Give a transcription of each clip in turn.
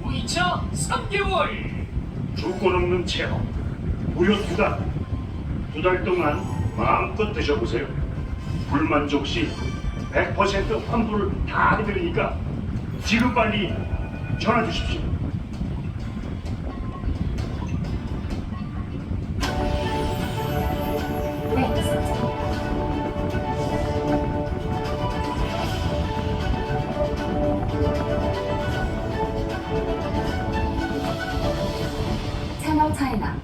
무이차 3개월. 조건 없는 체험 무려 2달. 2달 동안 마음껏 드셔보세요. 불만족 시 100% 환불을 다 해드리니까 지금 빨리 전화 주십시오. 채널 차이나.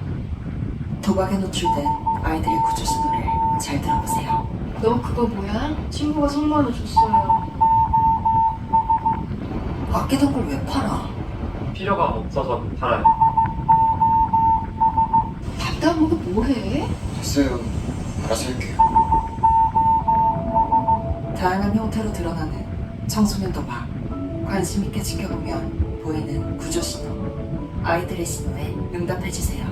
도박에 노출된 아이들의 구조 신호를 잘 들어보세요. 너 그거 뭐야? 친구가 선물로 줬어요. 아끼던 걸 왜 팔아? 필요가 없어서 팔아요. 밥도 안 먹고 뭐해? 됐어요. 알아서 할게요. 다양한 형태로 드러나는 청소년 도박. 관심 있게 지켜보면 보이는 구조 신호. 아이들의 신호에 응답해주세요.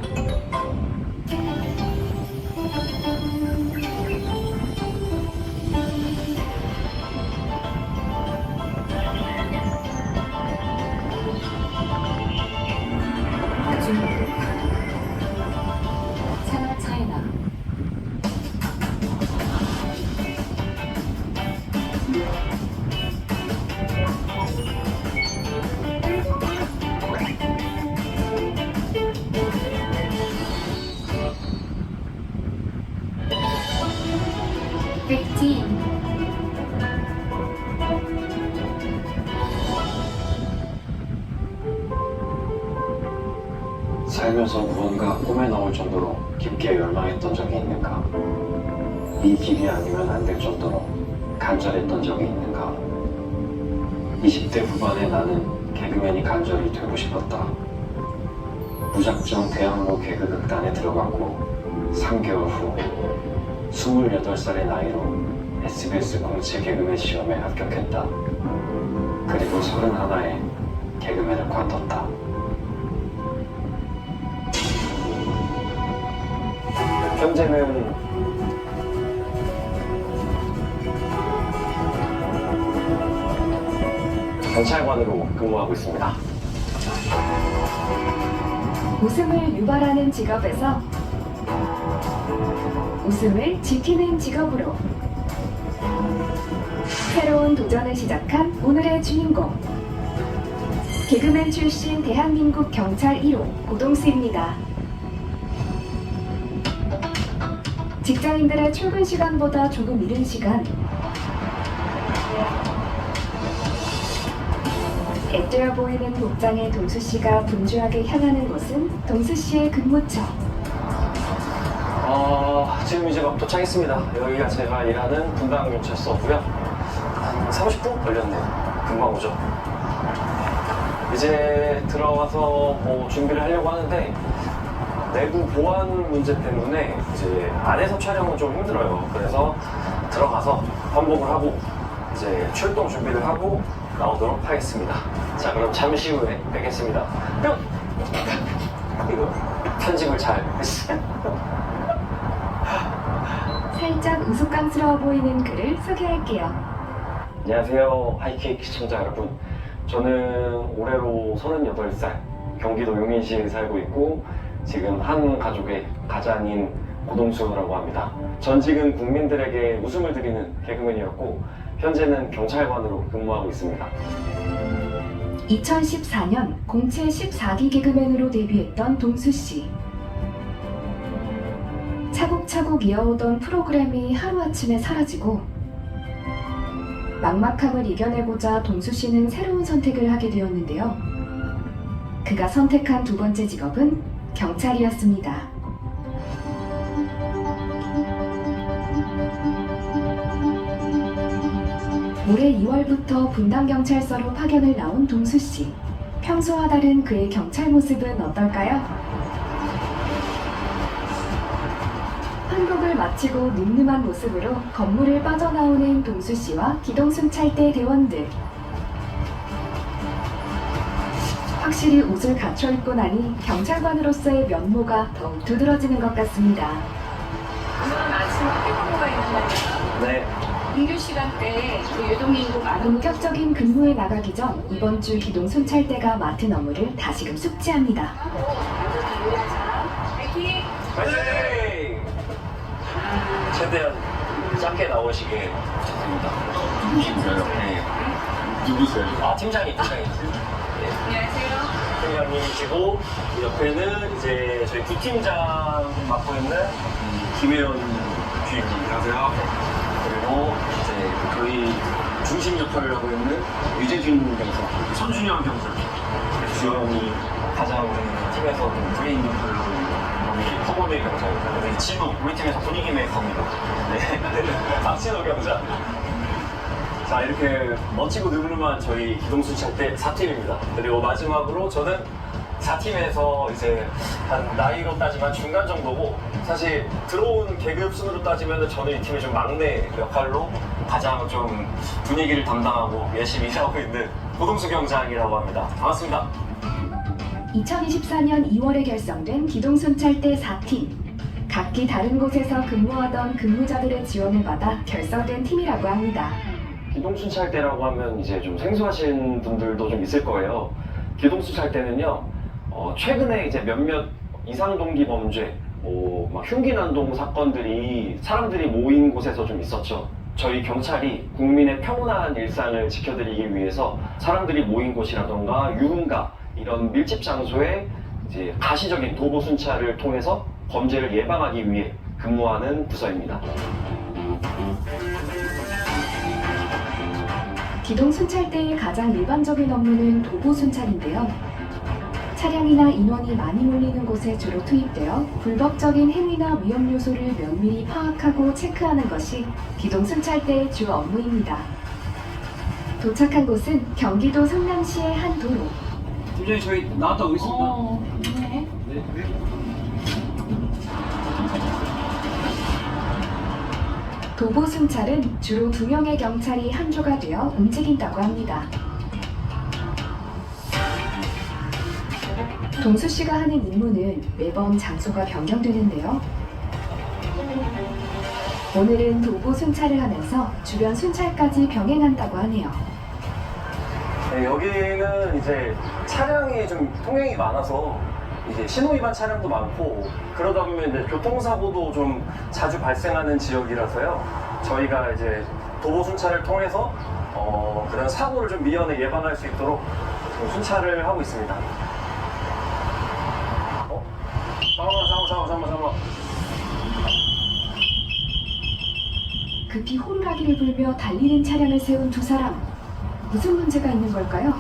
채널 차이나. 살면서 무언가 꿈에 나올 정도로 깊게 열망했던 적이 있는가? 이 길이 아니면 안 될 정도로 간절했던 적이 있는가? 20대 후반에 나는 개그맨이 간절히 되고 싶었다. 무작정 대학로 개그극단에 들어갔고 3개월 후 28살의 나이로 SBS 공채 개그맨 시험에 합격했다. 그리고 31에 개그맨을 관뒀다. 현재는 경찰관으로 근무하고 있습니다. 웃음을 유발하는 직업에서 웃음을 지키는 직업으로 새로운 도전을 시작한 오늘의 주인공, 개그맨 출신 대한민국 경찰 1호 고동수입니다. 직장인들의 출근 시간보다 조금 이른 시간, 애되어 보이는 복장의 동수씨가 분주하게 향하는 곳은 동수씨의 근무처. 지금 이제 막 도착했습니다. 여기가 제가 일하는 분당경찰서고요. 한 30분 걸렸네요. 금방 오죠. 이제 들어가서 뭐 준비를 하려고 하는데 내부 보안 문제 때문에 이제 안에서 촬영은 좀 힘들어요. 그래서 들어가서 환복을 하고 이제 출동 준비를 하고 나오도록 하겠습니다. 자, 그럼 잠시 후에 뵙겠습니다. 뿅! 이거 편집을 잘 했어요. 살짝 우스꽝스러워 보이는 그를 소개할게요. 안녕하세요, 하이킥 시청자 여러분. 저는 올해로 38살, 경기도 용인시에 살고 있고 지금 한 가족의 가장인 고동수라고 합니다. 전직은 국민들에게 웃음을 드리는 개그맨이었고 현재는 경찰관으로 근무하고 있습니다. 2014년 공채 14기 개그맨으로 데뷔했던 동수씨. 차곡차곡 이어오던 프로그램이 하루아침에 사라지고 막막함을 이겨내고자 동수씨는 새로운 선택을 하게 되었는데요. 그가 선택한 두 번째 직업은 경찰이었습니다. 올해 2월부터 분당경찰서로 파견을 나온 동수씨. 평소와 다른 그의 경찰 모습은 어떨까요? 환복을 마치고 늠름한 모습으로 건물을 빠져나오는 동수씨와 기동순 찰대 대원들. 확실히 옷을 갖춰 입고 나니 경찰관으로서의 면모가 더욱 두드러지는 것 같습니다. 오늘은 아침 학교 근무가 있는 날이야. 네, 공휴 시간대에 유동인구 많은 본격적인 근무에 나가기 전 이번 주 기동 순찰대가 맡은 업무를 다시금 숙지합니다. 파이팅! 최대한 짧게 나오시게 부탁드립니다. 누구신가요? 네. 누구세요? 아, 팀장님. 안녕하세요. 팀장님이시고 옆에는 이제 저희 부팀장 맡고 있는 김혜연 주임님. 안녕하세요. 그리고 이제 저희 중심 역할을 하고 있는 유재준 경사, 손준영 경사. 주영이 가장 우리 팀에서 좀 브레인 역할을 하고 있는 우리 허범의 경사입니다. 우리 진호, 우리 팀에서 분위기 메이커입니다. 네. 박진호 경사. 자, 이렇게 멋지고 느글름한 저희 기동순찰대 4팀입니다. 그리고 마지막으로 저는 4팀에서 이제 한 나이로 따지면 중간 정도고, 사실 들어온 계급 순으로 따지면 저는 이 팀의 좀 막내 역할로 가장 좀 분위기를 담당하고 열심히 일하고 있는 고동수 경장이라고 합니다. 반갑습니다. 2024년 2월에 결성된 기동순찰대 4팀. 각기 다른 곳에서 근무하던 근무자들의 지원을 받아 결성된 팀이라고 합니다. 기동순찰대라고 하면 이제 좀 생소하신 분들도 좀 있을 거예요. 기동순찰대는요, 최근에 이제 몇몇 이상동기 범죄, 막 흉기 난동 사건들이 사람들이 모인 곳에서 좀 있었죠. 저희 경찰이 국민의 평온한 일상을 지켜드리기 위해서 사람들이 모인 곳이라던가 유흥가 이런 밀집 장소에 이제 가시적인 도보 순찰을 통해서 범죄를 예방하기 위해 근무하는 부서입니다. 기동순찰대의 가장 일반적인 업무는 도보순찰인데요. 차량이나 인원이 많이 몰리는 곳에 주로 투입되어 불법적인 행위나 위험 요소를 면밀히 파악하고 체크하는 것이 기동순찰대의 주 업무입니다. 도착한 곳은 경기도 성남시의 한 도로. 팀장님 저희 나왔다 오겠습니다. 네. 도보순찰은 주로 2명의 경찰이 한조가 되어 움직인다고 합니다. 동수 씨가 하는 임무는 매번 장소가 변경되는데요. 오늘은 도보 순찰을 하면서 주변 순찰까지 병행한다고 하네요. 네, 여기는 이제 차량이 좀 통행이 많아서 이제 신호 위반 차량도 많고 그러다 보면 이제 교통사고도 좀 자주 발생하는 지역이라서요. 저희가 이제 도보 순찰을 통해서 그런 사고를 좀 미연에 예방할 수 있도록 좀 순찰을 하고 있습니다. 잠깐만. 급히 호루라기를 불며 달리는 차량을 세운 두 사람. 무슨 문제가 있는 걸까요?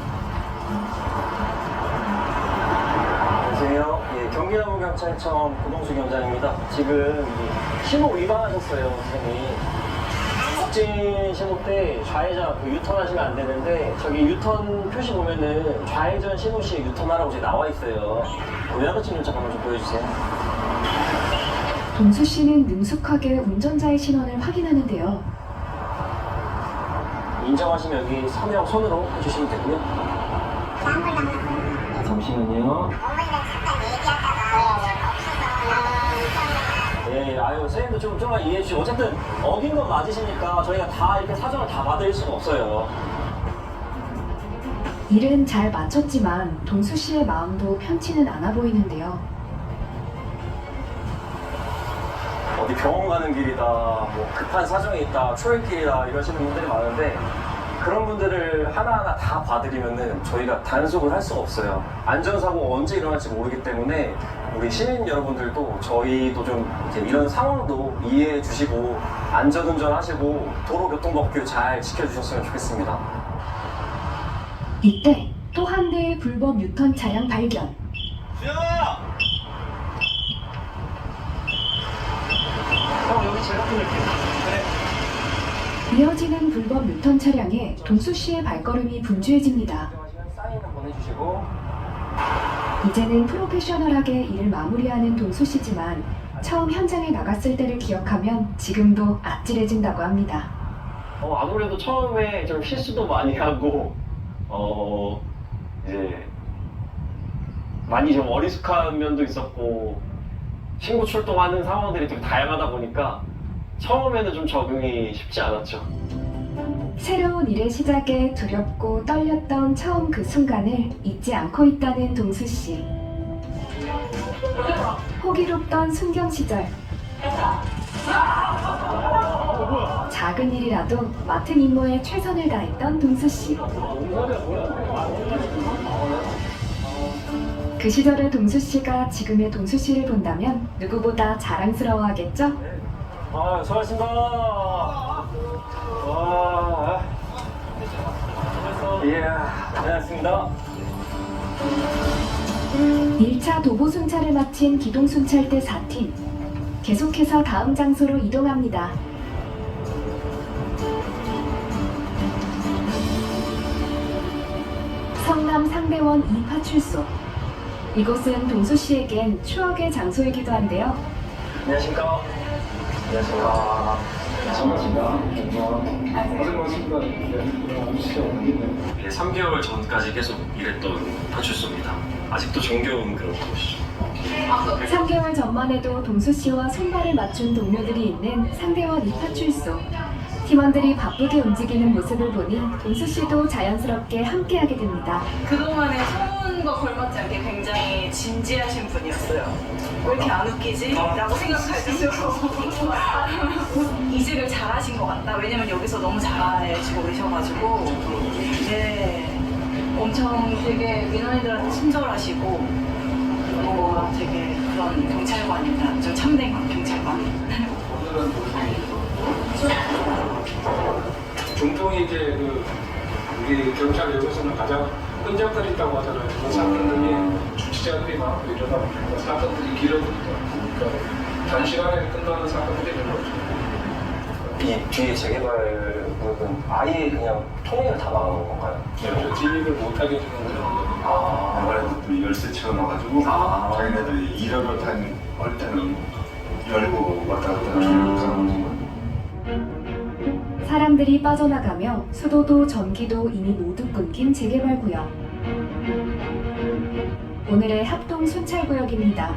안녕하세요. 예, 경기남부경찰청 고동수 경장입니다. 지금 신호 위반하셨어요, 선생님. 직진 신호 때 좌회전 유턴하시면 안 되는데 저기 유턴 표시 보면은 좌회전 신호 시에 유턴하라고 지금 나와 있어요. 외화거침 윤착 한번 좀 보여주세요. 동수 씨는 능숙하게 운전자의 신원을 확인하는데요. 인정하시면 여기 서명 손으로 해주시면 되고요. 잠시만요. 네, 아유, 선생님도 좀만 이해해 주시고, 어쨌든 어긴 건 맞으시니까 저희가 다 이렇게 사정을 다 받을 수는 없어요. 일은 잘 마쳤지만 동수 씨의 마음도 편치는 않아 보이는데요. 어디 병원 가는 길이다, 뭐 급한 사정이 있다, 초행길이다 이러시는 분들이 많은데 그런 분들을 하나하나 다 봐드리면은 저희가 단속을 할 수가 없어요. 안전사고가 언제 일어날지 모르기 때문에 우리 시민 여러분들도 저희도 좀 이런 상황도 이해해 주시고 안전운전 하시고 도로교통법규 잘 지켜주셨으면 좋겠습니다. 이때 또 한 대의 불법 유턴 차량 발견. 여기 제가 끊을게요. 이어지는 불법 유턴 차량에 동수 씨의 발걸음이 분주해집니다. 사인 한번 해주시고. 이제는 프로페셔널하게 일을 마무리하는 동수 씨지만 처음 현장에 나갔을 때를 기억하면 지금도 아찔해진다고 합니다. 아무래도 처음에 좀 실수도 많이 하고 이제 많이 좀 어리숙한 면도 있었고 신고 출동하는 상황들이 되게 다양하다 보니까 처음에는 좀 적응이 쉽지 않았죠. 새로운 일의 시작에 두렵고 떨렸던 처음 그 순간을 잊지 않고 있다는 동수 씨. 호기롭던 순경 시절. 작은 일이라도 맡은 임무에 최선을 다했던 동수 씨. 그 시절의 동수 씨가 지금의 동수 씨를 본다면 누구보다 자랑스러워하겠죠? 수고하셨습니다. 예, 안녕하십니까. 1차 도보 순찰을 마친 기동순찰대 4팀. 계속해서 다음 장소로 이동합니다. 성남 상대원 2파출소. 이곳은 동수 씨에겐 추억의 장소이기도 한데요. 안녕하십니까. 안녕하십니까. 예, 3개월 전까지 계속 일했던 파출소입니다. 아직도 정겨운 그런 곳이죠. 3개월 전만 해도 동수 씨와 손발을 맞춘 동료들이 있는 상대원 2파출소. 팀원들이 바쁘게 움직이는 모습을 보니 동수 씨도 자연스럽게 함께하게 됩니다. 그동안의 소문과 걸맞지 않게 굉장히 진지하신 분이었어요. 왜 이렇게 안 웃기지? 라고 생각할 정도로 이직을 잘하신 것 같다. 왜냐면 여기서 너무 잘해주고 계셔가지고 네, 엄청 되게 민원인들한테 친절하시고 되게 그런 경찰관입니다. 좀 참된 경찰관. 중동이 이제 우리 경찰력에서는 가장 끈적거린다고 하잖아요. 그 사건들이 주치자들이 많고 이러다 보니까 사건들이 길어집니다. 그러니까 단시간에 끝나는 사건들이 별로 없어요. 이 뒤에 재개발 구역은 아예 그냥 통행을 다 막아놓은 건가요? 네, 진입을 못하게 해주는 거예요. 아무래도 열쇠 채워놔가지고 자기네들이 일하러 올 때는 열고 왔다 갔다 하는 거지. 사람들이 빠져나가며 수도도 전기도 이미 모두 끊긴 재개발 구역. 오늘의 합동 순찰 구역입니다.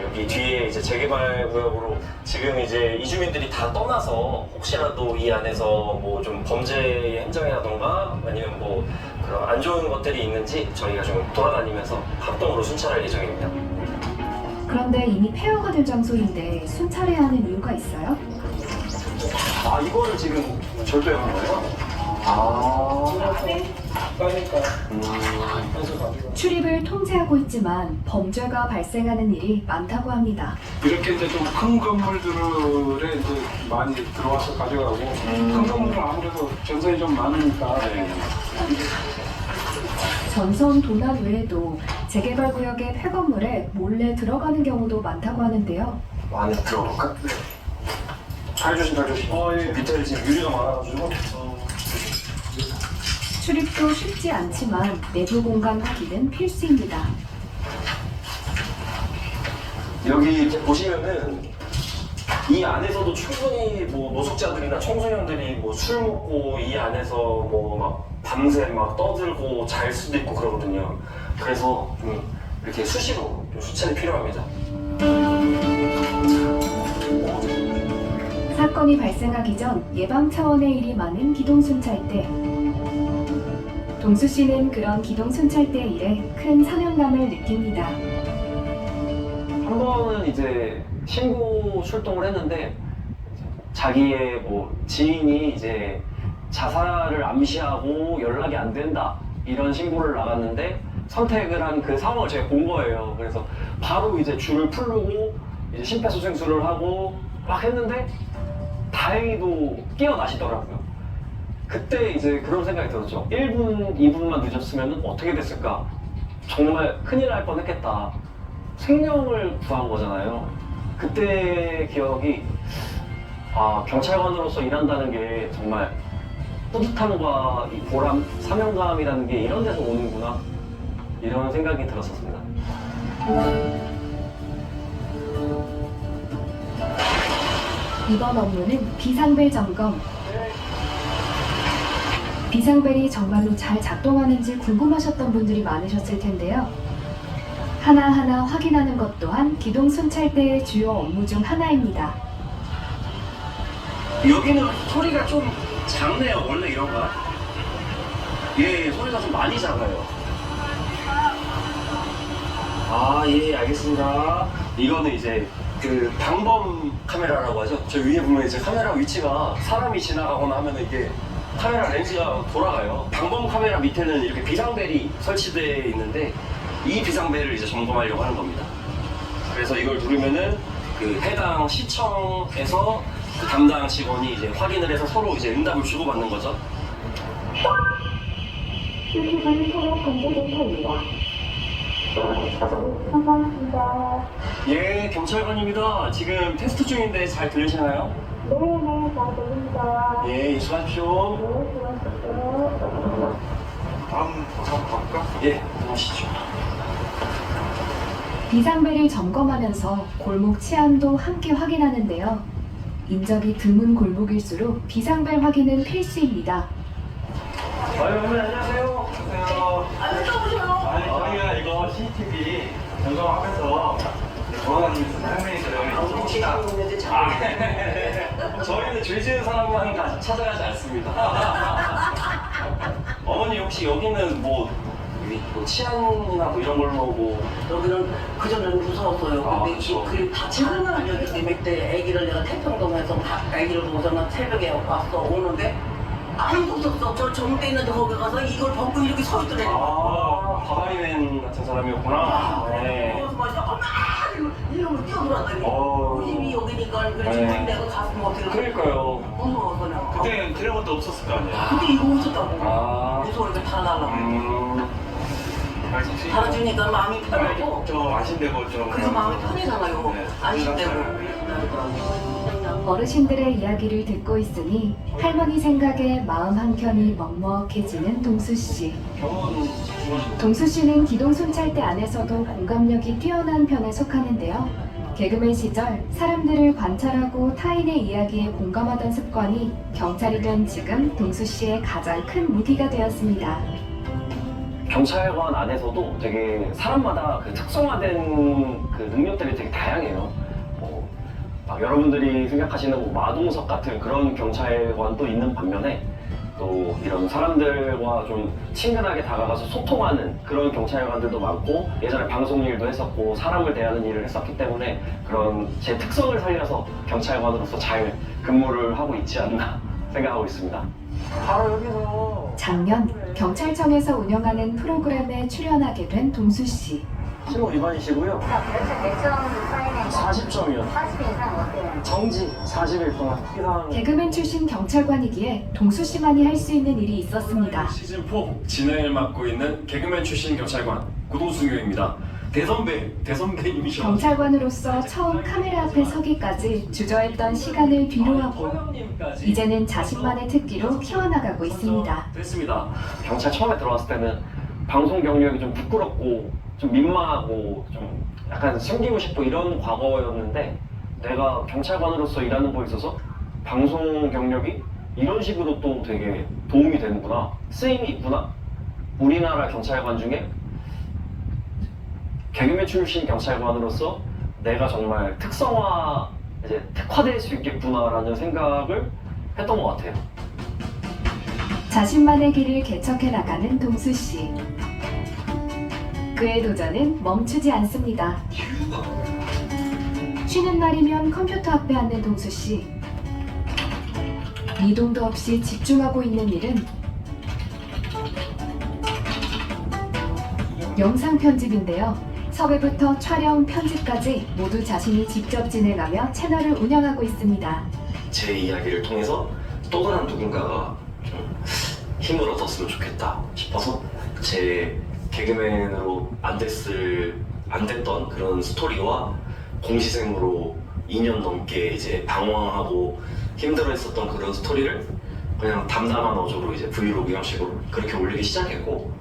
여기 뒤에 이제 재개발 구역으로 지금 이제 이주민들이 다 떠나서 혹시라도 이 안에서 뭐 좀 범죄의 행정이라던가 아니면 뭐 그런 안 좋은 것들이 있는지 저희가 좀 돌아다니면서 합동으로 순찰할 예정입니다. 그런데 이미 폐허가 된 장소인데 순찰해야 하는 이유가 있어요? 이거를 지금 절도한 거예요? 출입을 통제하고 있지만 범죄가 발생하는 일이 많다고 합니다. 이렇게 이제 좀 큰 건물들에 이제 많이 들어와서 가져가고 큰 건물은 아무래도 전선이 좀 많으니까 전선 도난 외에도 재개발 구역의 폐건물에 몰래 들어가는 경우도 많다고 하는데요. 안에 들어갈까? 잘 조심. 밑에 지금 유리가 많아가지고. 출입도 쉽지 않지만 내부 공간 확인은 필수입니다. 여기 이렇게 보시면은 이 안에서도 충분히 뭐 노숙자들이나 청소년들이 뭐 술 먹고 이 안에서 뭐 막 밤새 막 떠들고 잘 수도 있고 그러거든요. 그래서 좀 이렇게 수시로 좀 수찰이 필요합니다. 사건이 발생하기 전 예방 차원의 일이 많은 기동순찰대. 동수 씨는 그런 기동순찰대 일에 큰 사명감을 느낍니다. 한 번은 이제 신고 출동을 했는데 자기의 뭐 지인이 이제 자살을 암시하고 연락이 안 된다 이런 신고를 나갔는데 선택을 한 그 상황을 제가 본 거예요. 그래서 바로 이제 줄을 풀고 이제 심폐소생술을 하고 막 했는데 다행히도 깨어나시더라고요. 그때 이제 그런 생각이 들었죠. 1분, 2분만 늦었으면 어떻게 됐을까? 정말 큰일 날 뻔했겠다. 생명을 구한 거잖아요. 그때 기억이 경찰관으로서 일한다는 게 정말 뿌듯함과 이 보람, 사명감이라는 게 이런 데서 오는구나 이런 생각이 들었었습니다. 이번 업무는 비상벨 점검. 비상벨이 정말로 잘 작동하는지 궁금하셨던 분들이 많으셨을 텐데요. 하나하나 확인하는 것 또한 기동 순찰대의 주요 업무 중 하나입니다. 여기는 소리가 좀 작네요. 원래 이런가? 예, 소리가 좀 많이 작아요. 아, 예, 알겠습니다. 이거는 이제 그 방범 카메라라고 하죠. 저 위에 보면 이제 카메라 위치가 사람이 지나가거나 하면은 이게 카메라 렌즈가 돌아가요. 방범 카메라 밑에는 이렇게 비상벨이 설치되어 있는데 이 비상벨을 이제 점검하려고 하는 겁니다. 그래서 이걸 누르면은 그 해당 시청에서 그 담당 직원이 이제 확인을 해서 서로 이제 응답을 주고받는 거죠. 실시간 통역 공개센터입니다. 반갑습니다. 예, 경찰관입니다. 지금 테스트 중인데 잘 들리시나요? 네네, 잘 들립니다. 예, 수고하십시오. 네, 수고하셨어요. 다음 볼까? 예, 들어오시죠. 비상벨을 점검하면서 골목 치안도 함께 확인하는데요. 인적이 드문 골목일수록 비상벨 확인은 필수입니다. 아유, 어머니 안녕하세요. 안녕하세요. 저희가 이거 CCTV 점검하면서 돌아다니는 상명이들을 저희는 죄 지은 사람만 찾아가지 않습니다. 어머니 혹시 여기는 뭐 치안이나 뭐 이런 걸로 뭐 여기는 그전에는 무서웠어요. 아, 근데 그쵸. 그 지금은 여기 내밀 때 아기를 내가 태평동에서 아기를 보고서는 새벽에 왔어 오는데 아무도 없었어. 저 정대 있는데 거기 가서 이걸 벗고 이렇게 서 있더래. 바바리맨 같은 사람이었구나. 네. 그래서 막 엄마 이러고 뛰어들어왔더니 집이 여기니까 그래 지금 네. 내가 가서 어떻게 그러니까요. 무서워 그냥. 그때는 그런 것도 없었을 거 아니에요. 근데 이거 없었다고. 아. 무서워 이렇게 다 날라. 달아주니까 마음이 편하고. 좀 아신대고 좀. 그래서 마음이 편해잖아요. 네. 안심되고. 어르신들의 이야기를 듣고 있으니 할머니 생각에 마음 한켠이 먹먹해지는 동수 씨. 동수 씨는 기동 순찰대 안에서도 공감력이 뛰어난 편에 속하는데요. 개그맨 시절 사람들을 관찰하고 타인의 이야기에 공감하던 습관이 경찰이 된 지금 동수 씨의 가장 큰 무기가 되었습니다. 경찰관 안에서도 되게 사람마다 그 특성화된 그 능력들이 되게 다양해요. 막 여러분들이 생각하시는 뭐 마동석 같은 그런 경찰관도 있는 반면에 또 이런 사람들과 좀 친근하게 다가가서 소통하는 그런 경찰관들도 많고 예전에 방송 일도 했었고 사람을 대하는 일을 했었기 때문에 그런 제 특성을 살려서 경찰관으로서 잘 근무를 하고 있지 않나 생각하고 있습니다. 바로 여기서 작년 경찰청에서 운영하는 프로그램에 출연하게 된 동수 씨. 신호 위반이시고요. 몇 점 사인에 40점이요. 40 이상 어때요? 정지 40일 동안. 개그맨 출신 경찰관이기에 동수 씨만이 할 수 있는 일이 있었습니다. 시즌4 진행을 맡고 있는 개그맨 출신 경찰관 고동승규입니다. 대선배님이셔. 경찰관으로서 처음 카메라 앞에 서기까지 주저했던 시간을 뒤로하고 이제는 자신만의 특기로 키워나가고 있습니다. 됐습니다. 경찰 처음에 들어왔을 때는 방송 경력이 좀 부끄럽고 좀 민망하고 좀 약간 숨기고 싶고 이런 과거였는데 내가 경찰관으로서 일하는 거에 있어서 방송 경력이 이런 식으로 또 되게 도움이 되는구나, 쓰임이 있구나. 우리나라 경찰관 중에 개그맨 출신 경찰관으로서 내가 정말 특화될 수 있겠구나라는 생각을 했던 것 같아요. 자신만의 길을 개척해 나가는 동수 씨. 그의 도전은 멈추지 않습니다. 쉬는 날이면 컴퓨터 앞에 앉는 동수 씨. 미동도 없이 집중하고 있는 일은 영상 편집인데요. 섭외부터 촬영, 편집까지 모두 자신이 직접 진행하며 채널을 운영하고 있습니다. 제 이야기를 통해서 또 다른 누군가가 좀 힘을 얻었으면 좋겠다 싶어서 제 개그맨으로 안 됐던 그런 스토리와 공시생으로 2년 넘게 이제 방황하고 힘들어했었던 그런 스토리를 그냥 담담한 어조로 이제 브이로그 형식으로 그렇게 올리기 시작했고,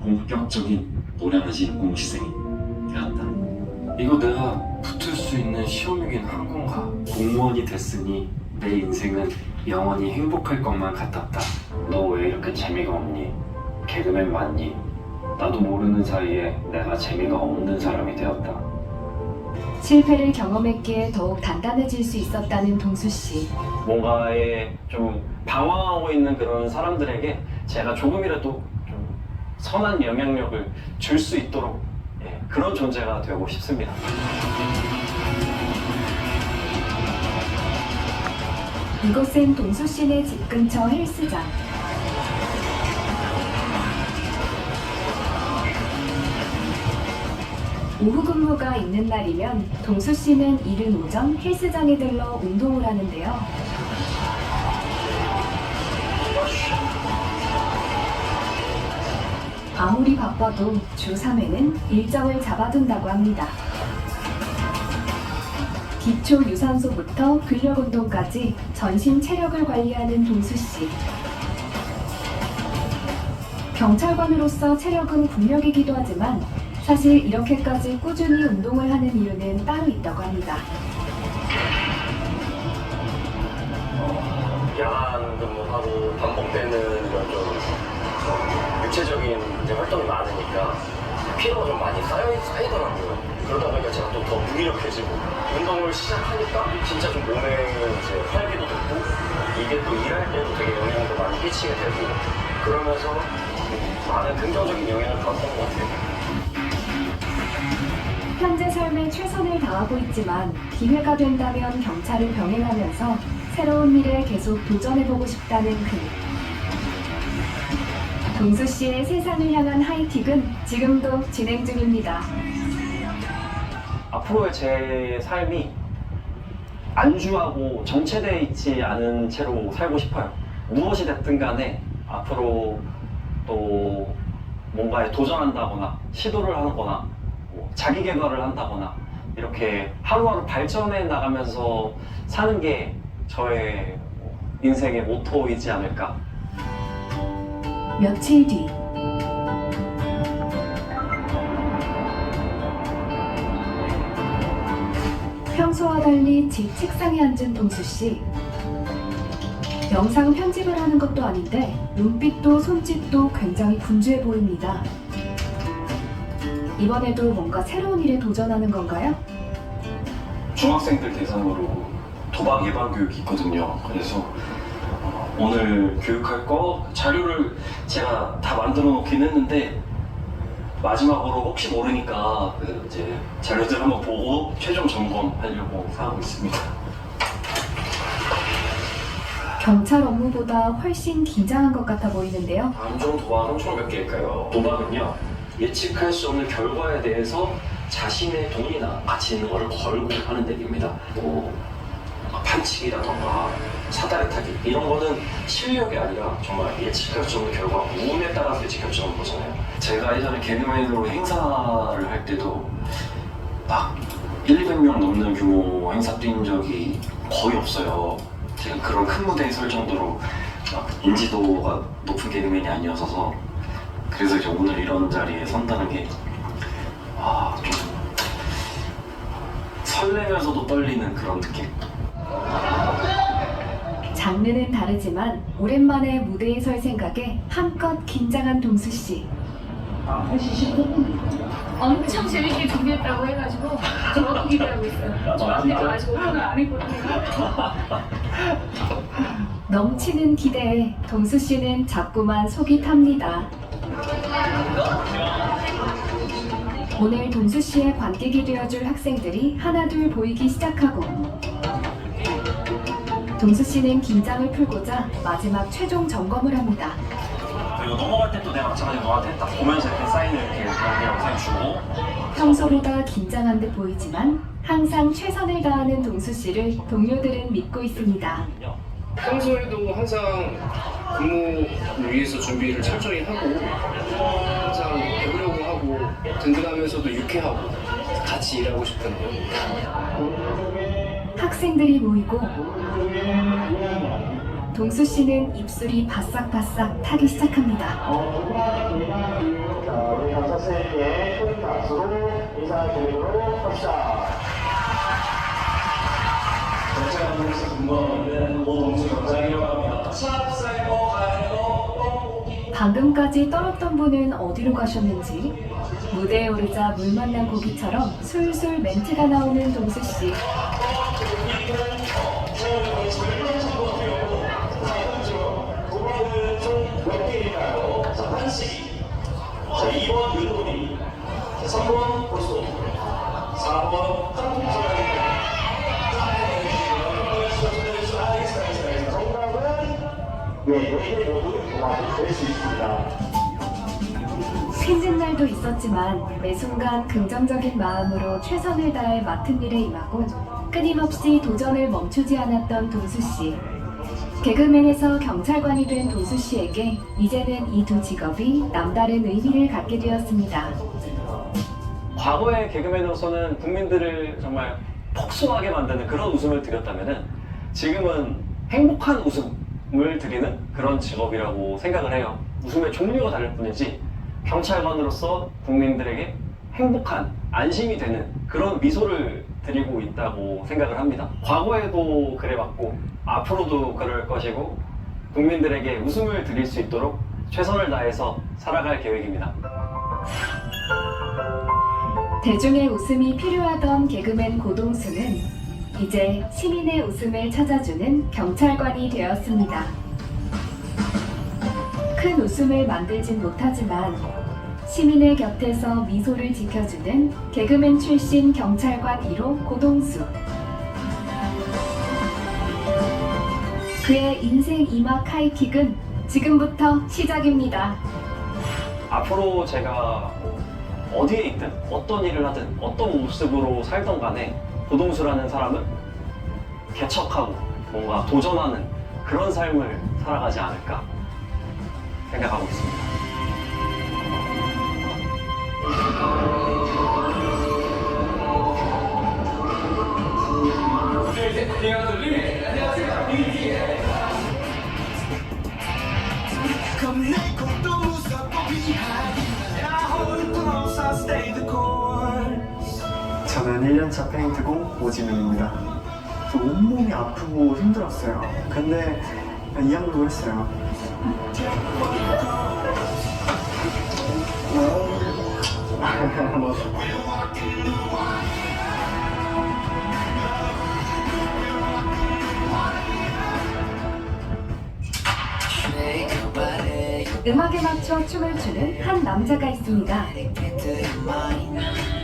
본격적인 노량진 공시생이 되었다. 이거 내가 붙을 수 있는 시험이긴 한 건가? 공무원이 됐으니 내 인생은 영원히 행복할 것만 같았다. 너 왜 이렇게 재미가 없니? 개그맨 맞니? 나도 모르는 사이에 내가 재미가 없는 사람이 되었다. 실패를 경험했기에 더욱 단단해질 수 있었다는 동수 씨. 뭔가에 좀 방황하고 있는 그런 사람들에게 제가 조금이라도 좀 선한 영향력을 줄 수 있도록 그런 존재가 되고 싶습니다. 이곳은 동수 씨네 집 근처 헬스장. 오후 근무가 있는 날이면 동수 씨는 이른 오전 헬스장에 들러 운동을 하는데요. 아무리 바빠도 주 3회는 일정을 잡아둔다고 합니다. 기초 유산소부터 근력 운동까지 전신 체력을 관리하는 동수 씨. 경찰관으로서 체력은 국력이기도 하지만 사실 이렇게까지 꾸준히 운동을 하는 이유는 따로 있다고 합니다. 야간 근무하고 반복되는 이런 좀 육체적인 이제 활동이 많으니까 피로가 좀 많이 쌓이더라고요. 그러다 보니까 제가 좀 더 무기력해지고 운동을 시작하니까 진짜 좀 몸에 이제 활기도 돋고 이게 또 일할 때도 되게 영향도 많이 끼치게 되고 그러면서 많은 긍정적인 영향을 받았던 것 같아요. 현재 삶에 최선을 다하고 있지만 기회가 된다면 경찰을 병행하면서 새로운 일에 계속 도전해보고 싶다는 그. 동수 씨의 세상을 향한 하이킥은 지금도 진행 중입니다. 앞으로의 제 삶이 안주하고 정체되어 있지 않은 채로 살고 싶어요. 무엇이 됐든 간에 앞으로 또 뭔가에 도전한다거나 시도를 하거나 자기 개발을 한다거나 이렇게 하루하루 발전해 나가면서 사는 게 저의 인생의 모토이지 않을까. 며칠 뒤 평소와 달리 집 책상에 앉은 동수 씨. 영상 편집을 하는 것도 아닌데 눈빛도 손짓도 굉장히 분주해 보입니다. 이번에도 뭔가 새로운 일에 도전하는 건가요? 중학생들 대상으로 도박 예방 교육이 있거든요. 그래서 오늘 교육할 거 자료를 제가 다 만들어 놓긴 했는데 마지막으로 혹시 모르니까 이제 자료들 한번 보고 최종 점검하려고 하고 있습니다. 경찰 업무보다 훨씬 긴장한 것 같아 보이는데요. 다음 중 도박은 총 몇 개일까요? 도박은요, 예측할 수 없는 결과에 대해서 자신의 돈이나 가치 있는 거를 걸고 하는 얘기입니다. 뭐 판치기라던가 사다리 타기 이런 거는 실력이 아니라 정말 예측할 수 없는 결과, 운에 따라서 예측 결정하는 거잖아요. 제가 예전에 개그맨으로 행사를 할 때도 막 1,200명 넘는 규모 행사 뛴 적이 거의 없어요. 제가 그런 큰 무대에 설 정도로 막 인지도가 높은 개그맨이 아니어서 그래서 이제 오늘 이런 자리에 선다는 게 좀 설레면서도 떨리는 그런 느낌? 장르는 다르지만 오랜만에 무대에 설 생각에 한껏 긴장한 동수 씨. 엄청 재밌게 준비했다고 해가지고 저도 기대하고 있어요. 저 앞에 아직 오픈을 안 했거든요. 넘치는 기대에 동수 씨는 자꾸만 속이 탑니다. 오늘 동수 씨의 관객이 되어줄 학생들이 하나둘 보이기 시작하고 동수 씨는 긴장을 풀고자 마지막 최종 점검을 합니다. 그리고 넘어갈 때 또 내가 마찬가지로 너한테 딱 보면서 이렇게 사인을 이렇게 영상 주고 평소보다 긴장한 듯 보이지만 항상 최선을 다하는 동수 씨를 동료들은 믿고 있습니다. 평소에도 항상 근무를 위해서 준비를 철저히 하고 항상 배우려고 하고 든든하면서도 유쾌하고 같이 일하고 싶은 학생들이 모이고 동수 씨는 입술이 바싹바싹 타기 시작합니다. 우리 감사쌤의 큰 박수로 인사드리도록 합시다. 경찰관에서 근무하는 모동수 경장이라고 합니다. 방금까지 떨었던 분은 어디로 가셨는지 무대에 오르자 물 만난 고기처럼 술술 멘트가 나오는 동수씨. 자, 2번 유도리, 3번 고수, 4번 정답은 네, 모두 도마도 될 수 있습니다. 힘든 날도 있었지만 매 순간 긍정적인 마음으로 최선을 다해 맡은 일에 임하고 끊임없이 도전을 멈추지 않았던 동수씨. 개그맨에서 경찰관이 된 동수씨에게 이제는 이 두 직업이 남다른 의미를 갖게 되었습니다. 과거의 개그맨으로서는 국민들을 정말 폭소하게 만드는 그런 웃음을 드렸다면은 지금은 행복한 웃음을 드리는 그런 직업이라고 생각을 해요. 웃음의 종류가 다를 뿐이지 경찰관으로서 국민들에게 행복한, 안심이 되는 그런 미소를 드리고 있다고 생각을 합니다. 과거에도 그래왔고 앞으로도 그럴 것이고 국민들에게 웃음을 드릴 수 있도록 최선을 다해서 살아갈 계획입니다. 대중의 웃음이 필요하던 개그맨 고동수는 이제 시민의 웃음을 찾아주는 경찰관이 되었습니다. 큰 웃음을 만들진 못하지만 시민의 곁에서 미소를 지켜주는 개그맨 출신 경찰관 1호 고동수. 그의 인생 2막 하이킥은 지금부터 시작입니다. 앞으로 제가 어디에 있든 어떤 일을 하든 어떤 모습으로 살던 간에 고동수라는 사람은 개척하고 뭔가 도전하는 그런 삶을 살아가지 않을까 생각하고 있습니다. 저는 1년차 페인트공 오지민입니다. 저 온몸이 아프고 힘들었어요. 근데 이양도 했어요. 음악에 맞춰 춤을 추는 한 남자가 있습니다.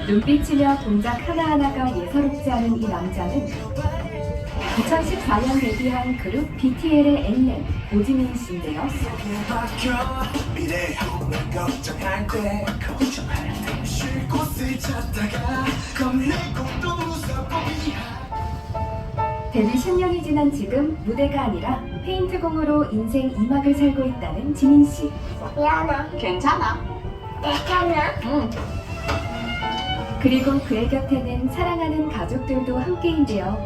눈빛이며 동작 하나하나가 예사롭지 않은 이 남자는 2014년 데뷔한 그룹 BTL의 앵nem 오지민 씨인데요. 데뷔 10년이 지난 지금 무대가 아니라 페인트공으로 인생 2막을 살고 있다는 지민 씨. 미안해. 괜찮아. 괜찮아? 응. 그리고 그의 곁에는 사랑하는 가족들도 함께인데요.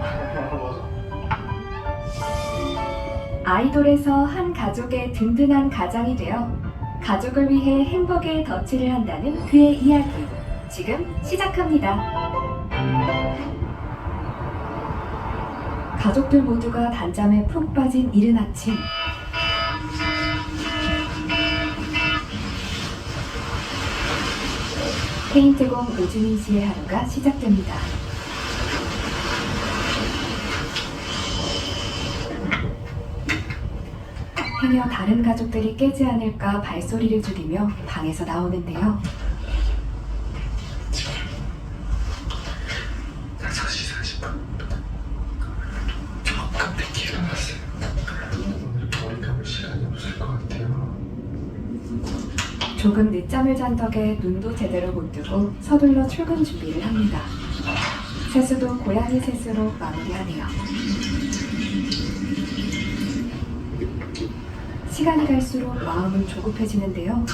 아이돌에서 한 가족의 든든한 가장이 되어 가족을 위해 행복의 덫을 한다는 그의 이야기. 지금 시작합니다. 가족들 모두가 단잠에 푹 빠진 이른 아침. 페인트공 오지민 씨의 하루가 시작됩니다. 행여 다른 가족들이 깨지 않을까 발소리를 줄이며 방에서 나오는데요. 딱 4시 40분. 조금 늦게 일어났어요. 오늘 머리 감을 시간이 없을 것 같아요. 조금 늦잠을 잔 덕에 눈도 제대로 못 뜨고 서둘러 출근 준비를 합니다. 세수도 고양이 세수로 마무리하네요. 시간이 갈수록 마음은 조급해지는데요.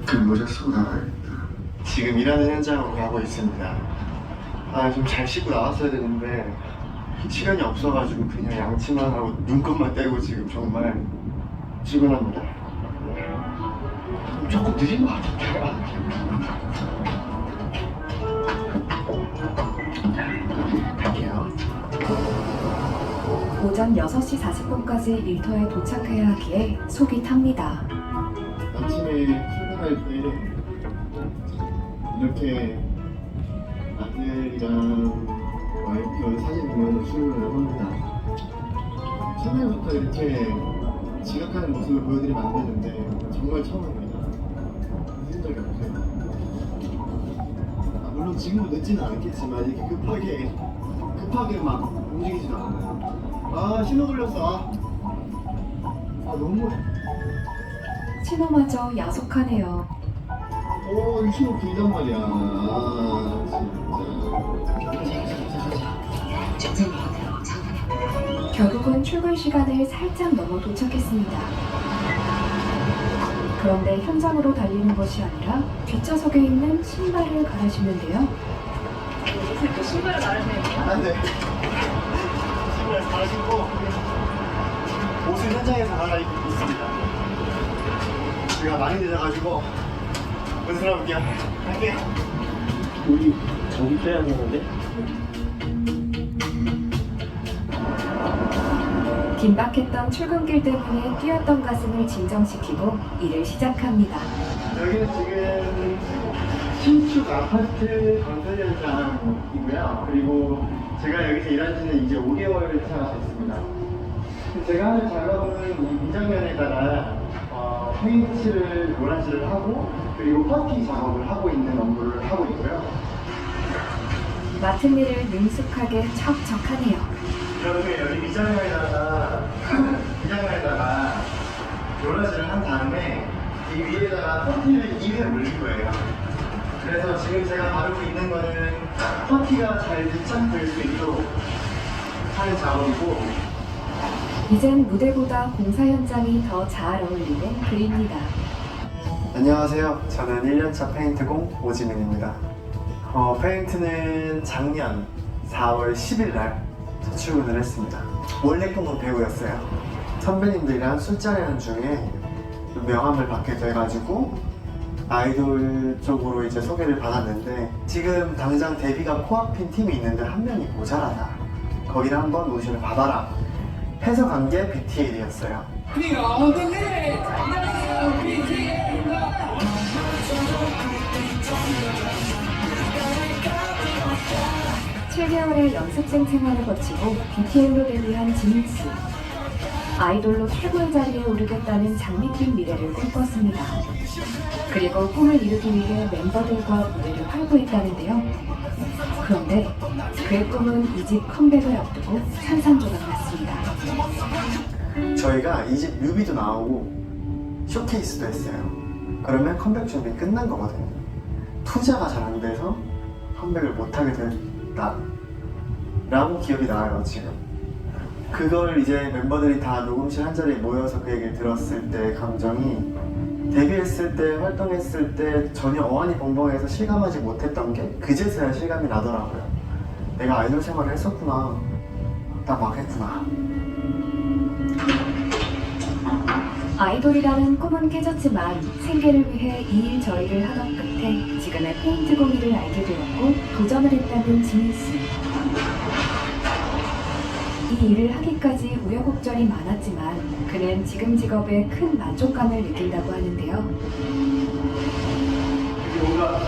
그 모자 쓰고 나가야겠다. 지금 일하는 현장으로 가고 있습니다. 좀 잘 씻고 나왔어야 되는데 시간이 없어가지고 그냥 양치만 하고 눈곱만 떼고 지금 정말 출근합니다. 조금 느린 것 같은데요. 갈게요. 오전 6시 40분까지 일터에 도착해야 하기에 속이 탑니다. 아침에 출근할 때 이렇게 아들이랑 와이프 사진 보면서 출근을 합니다. 첫날부터 이렇게 지각하는 모습을 보여드리면 안 되는데 정말 처음입니다. 늦은 적이 없어요. 물론 지금도 늦지는 않겠지만 이렇게 급하게 막 움직이지도 않아요. 아 신호 걸렸어. 아 너무 신호마저 야속하네요. 이 신호 길단 말이야. 진짜. 결국은 출근 시간을 살짝 넘어 도착했습니다. 그런데 현장으로 달리는 것이 아니라 뒷좌석에 있는 신발을 갈아신는데요. 또 신발을 갈아신네요. 안 돼. 신발 갈아신고 옷을 현장에서 갈아입고 있습니다. 제가 많이 늦어가지고 연습해볼게요. 갈게요. 우리 저기 빼야 되는데? 긴박했던 출근길 때문에 뛰었던 가슴을 진정시키고 일을 시작합니다. 여기는 지금 신축 아파트 건설 현장이고요. 그리고 제가 여기서 일한 지는 이제 5개월 차가 됐습니다. 제가 하는 작업은 이 미장면에다가 페인트를 노란칠을 하고 그리고 퍼티 작업을 하고 있는 업무를 하고 있고요. 맡은 일을 능숙하게 척척하네요. 그러면 여기 미장면에다가 노란칠을 한 다음에 이 위에다가 퍼티를 2회 올릴 거예요. 그래서 지금 제가 바르고 있는 거는 퍼티가 잘 밀착될 수 있도록 하는 작업이고, 이젠 무대보다 공사 현장이 더 잘 어울리는 그입니다. 안녕하세요. 저는 1년차 페인트공 오지민입니다. 페인트는 작년 4월 10일 날 첫 출근을 했습니다. 원래 꿈은 배우였어요. 선배님들이랑 술자리하는 중에 명함을 받게 돼가지고 아이돌 쪽으로 이제 소개를 받았는데, 지금 당장 데뷔가 코앞인 팀이 있는데 한 명이 모자라다. 거기를 한번 오디션을 받아라 해서 간 게 BTL이었어요. (7개월의) 연습생 생활을 거치고 BTL로 데뷔한 지민씨. 아이돌로 최고의 자리에 오르겠다는 장밋빛 미래를 꿈꿨습니다. 그리고 꿈을 이루기 위해 멤버들과 무대를 활보했다는데요. 그런데 그의 꿈은 2집 컴백을 앞두고 산산조각 났습니다. 저희가 2집 뮤비도 나오고 쇼케이스도 했어요. 그러면 컴백 준비 끝난 거거든요. 투자가 잘 안 돼서 컴백을 못하게 됐다 라고 기억이 나요. 지금 그걸 이제 멤버들이 다 녹음실 한 자리에 모여서 그 얘기를 들었을 때 감정이, 데뷔했을 때 활동했을 때 전혀 어안이 벙벙해서 실감하지 못했던 게 그제서야 실감이 나더라고요. 내가 아이돌 생활을 했었구나, 딱 막 했구나. 아이돌이라는 꿈은 깨졌지만 생계를 위해 이 일 저 일을 하던 끝에 지금의 페인트 공일을 알게 되었고 도전을 했다는 지민씨. 이 일을 하기까지 우여곡절이 많았지만 그는 지금 직업에 큰 만족감을 느낀다고 하는데요. 뭔가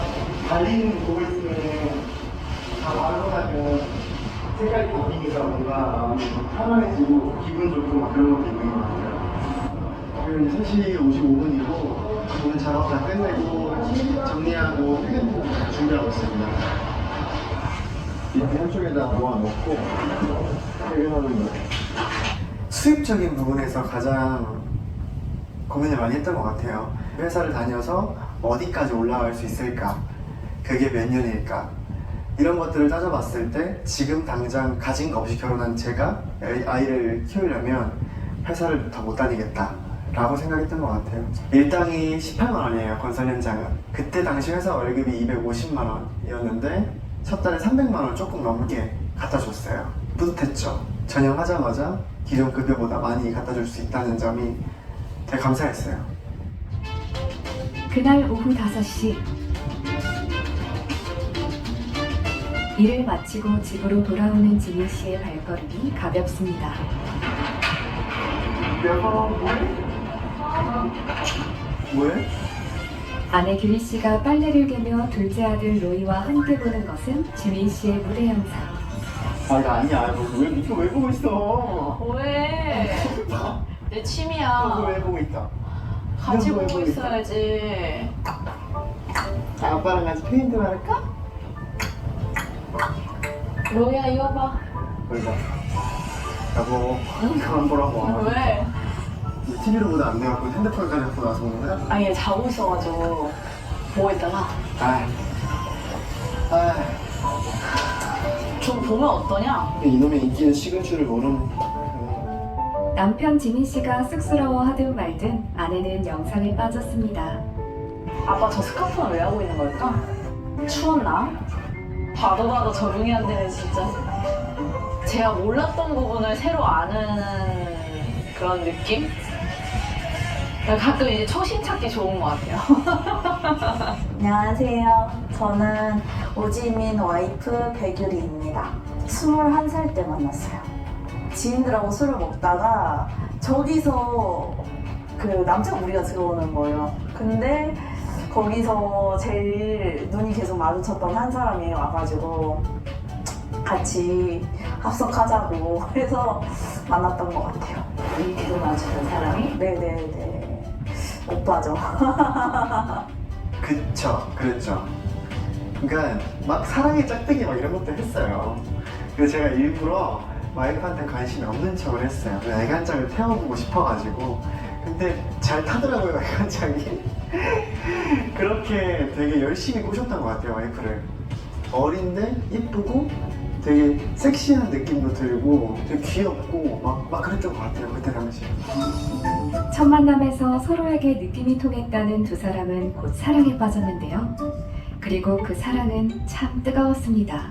달리는 거 보고 있으면 다 바르고 나면 색깔이 바뀌니까 뭔가 편안해지고 기분 좋고 막 그런 것도 있는 것 같아요. 지금 3시 55분이고 오늘 작업 다 끝내고 정리하고 퇴근 준비하고 있습니다. 이렇게 한쪽에다 모아놓고 퇴근하는 거예요. 수입적인 부분에서 가장 고민을 많이 했던 것 같아요. 회사를 다녀서 어디까지 올라갈 수 있을까? 그게 몇 년일까? 이런 것들을 따져봤을 때 지금 당장 가진 거 없이 결혼한 제가 아이를 키우려면 회사를 더 못 다니겠다 라고 생각했던 것 같아요. 일당이 18만 원이에요. 건설 현장은. 그때 당시 회사 월급이 250만 원이었는데 첫 달에 300만 원 조금 넘게 갖다 줬어요. 뿌듯했죠. 전역하자마자 기존 급여보다 많이 갖다 줄 수 있다는 점이 되게 감사했어요. 그날 오후 5시 일을 마치고 집으로 돌아오는 지민 씨의 발걸음이 가볍습니다. 여보, 뭐해? 아내 규리 씨가 빨래를 개며 둘째 아들 로이와 함께 보는 것은 지민 씨의 무대 영상. 아, 이거 아니야. 이거 왜 보고 있어? 왜? 내 취미야. 이거 왜 보고 있다? 같이 이거 왜 보고 보고 있어? 있어야지. 아빠랑 같이 페인트 할까? 로이야 이거 봐. 그러자. 여보, 그만 보라고. 왜? TV로 보다 안 돼갖고 핸드폰까지 갖고 나서 보는 거야? 아니 얘 자고 있어가지고 보고 있다가 좀 보면 어떠냐? 이놈의 인기는 식은 줄을 모르는. 남편 지민 씨가 쑥스러워하든 말든 아내는 영상에 빠졌습니다. 아빠 저 스카프는 왜 하고 있는 걸까? 추웠나? 봐도 적응이 안 되네 진짜. 제가 몰랐던 부분을 새로 아는 그런 느낌? 가끔 이제 초심 찾기 좋은 것 같아요. 안녕하세요. 저는 오지민 와이프 백유리입니다. 21살 때 만났어요. 지인들하고 술을 먹다가 저기서 그 남자 무리가 들어오는 거예요. 근데 거기서 제일 눈이 계속 마주쳤던 한 사람이 와가지고 같이 합석하자고 해서 만났던 것 같아요. 눈이 계속 마주쳤던 사람이? 네네네. 오빠죠. 그쵸, 그랬죠. 그러니까 막 사랑의 짝대기 막 이런 것도 했어요. 그래서 제가 일부러 와이프한테 관심이 없는 척을 했어요. 애간장을 태워보고 싶어가지고. 근데 잘 타더라고요, 애간장이. 그렇게 되게 열심히 꼬셨던 것 같아요, 와이프를. 어린데 이쁘고 되게 섹시한 느낌도 들고 되게 귀엽고 막 그랬던 것 같아요, 그때 당시에. 첫 만남에서 서로에게 느낌이 통했다는 두 사람은 곧 사랑에 빠졌는데요. 그리고 그 사랑은 참 뜨거웠습니다.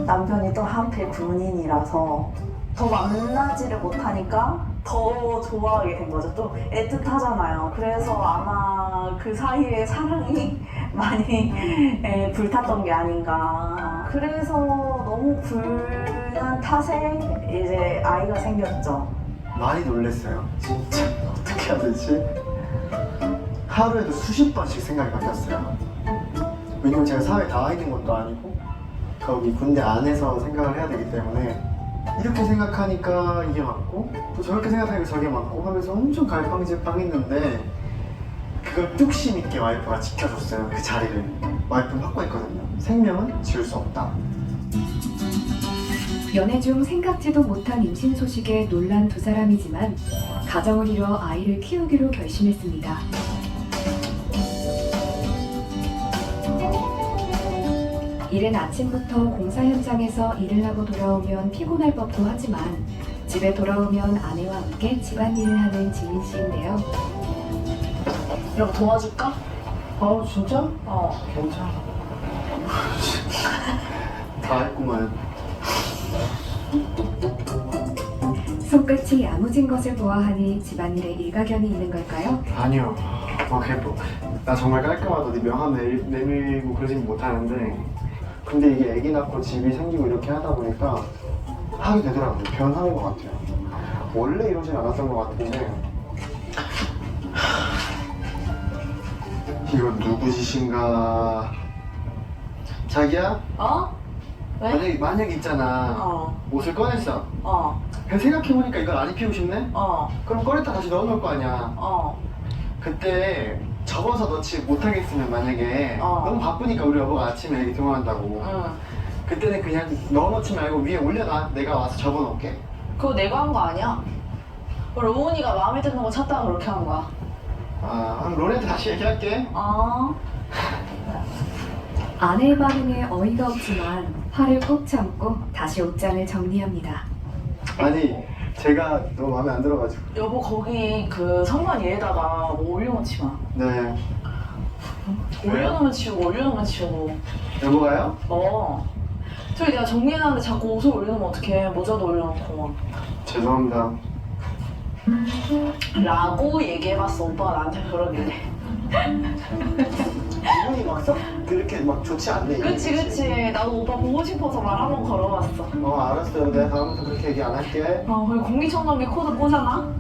남편이 또 한필 군인이라서 더 만나지를 못하니까 더 좋아하게 된 거죠. 또 애틋하잖아요. 그래서 아마 그 사이에 사랑이 많이 불탔던 게 아닌가. 그래서 너무 불난 탓에 이제 아이가 생겼죠. 많이 놀랐어요. 진짜 어떻게 해야 되지? 하루에도 수십 번씩 생각이 바뀌었어요. 왜냐면 제가 사회에 나와 있는 것도 아니고 거기 군대 안에서 생각을 해야 되기 때문에 이렇게 생각하니까 이게 맞고 또 저렇게 생각하니까 저게 맞고 하면서 엄청 갈팡질팡했는데 그걸 뚝심 있게 와이프가 지켜줬어요. 그 자리를. 와이프는 확고했거든요. 생명은 지울 수 없다. 연애 중 생각지도 못한 임신 소식에 놀란 두 사람이지만 가정을 이뤄 아이를 키우기로 결심했습니다. 이른 아침부터 공사 현장에서 일을 하고 돌아오면 피곤할 법도 하지만 집에 돌아오면 아내와 함께 집안일을 하는 지민 씨인데요. 이러고 도와줄까? 진짜? 괜찮아. 다 했구만. 손끝이 야무진 것을 보아하니 집안일에 일가견이 있는 걸까요? 아니요. 나 정말 깔끔하다. 네 명함 내밀고 그러진 못하는데 근데 이게 애기 낳고 집이 생기고 이렇게 하다 보니까 하게 되더라고요. 변하는 것 같아요. 원래 이러진 않았던 것 같은데 이건 누구 짓인가? 자기야? 왜? 만약 있잖아. 옷을 꺼냈어. 그냥 생각해보니까 이걸 안 입히고 싶네? 그럼 꺼냈다 다시 넣어놓을 거 아니야. 그때 접어서 넣지 못하겠으면 만약에 너무 바쁘니까 우리 여보가 아침에 애기 등원한다고 그때는 그냥 넣어놓지 말고 위에 올려놔. 내가 와서 접어놓을게. 그거 내가 한 거 아니야? 로운이가 마음에 드는 거 찾다가 그렇게 한 거야. 그럼 로렌한테 다시 얘기할게. 아내의 반응에 어이가 없지만 화를 꼭 참고 다시 옷장을 정리합니다. 아니 제가 너무 마음에 안 들어가지고. 여보 거기 그 선반 위에다가 뭐 올려놓지 마. 네. 올려놓으면 치우고 올려놓으면 치우고. 여보가요? 저기 내가 정리해놨는데 자꾸 옷을 올려놓으면 어떡해. 모자도 올려놓고 막. 죄송합니다. 라고 얘기해봤어. 오빠가 나한테 그러길래. 기분이 걸어봤어? 그렇게 막 좋지 않네. 그치. 나도 오빠 보고 싶어서 말 한번 걸어봤어. 알았어요. 내가 다음부터 그렇게 얘기 안 할게. 그리고 공기청정기 코드 꽂아놔.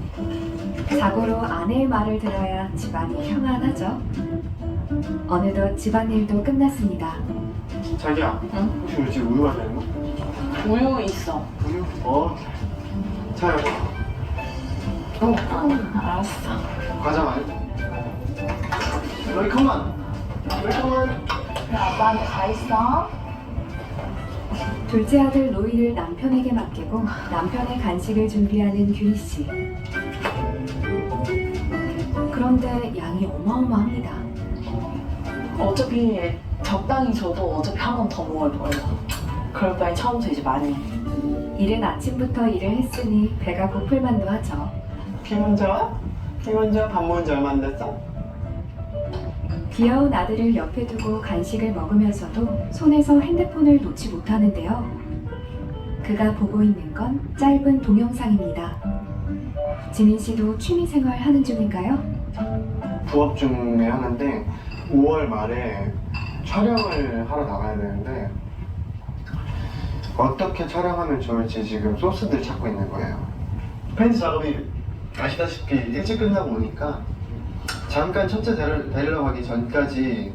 자고로 아내의 말을 들어야 집안이 평안하죠. 어느덧 집안일도 끝났습니다. 자기야. 응? 혹시 우리 집 우유 가져있는 거? 우유 있어. 우유? 자, 여기. 알았어. 과자 많이. 웰컴만. 아빠한테 가 있어. 둘째 아들 로이를 남편에게 맡기고 남편의 간식을 준비하는 규리 씨. 그런데 양이 어마어마합니다. 어차피 적당히 줘도 어차피 한 번 더 먹을 거예요. 그럴 바에 처음부터 이제 많이. 이른 아침부터 일을 했으니 배가 고플 만도 하죠. 기분 좋아? 밥 먹은 지 얼마 안 됐어? 귀여운 아들을 옆에 두고 간식을 먹으면서도 손에서 핸드폰을 놓지 못하는데요. 그가 보고 있는 건 짧은 동영상입니다. 지민 씨도 취미생활 하는 중인가요? 부업 중에 하는데 5월 말에 촬영을 하러 나가야 되는데 어떻게 촬영하면 좋을지 지금 소스들 찾고 있는 거예요. 펜스 작업이 아시다시피 일찍 끝나고 오니까 잠깐 첫째 데리러 가기 전까지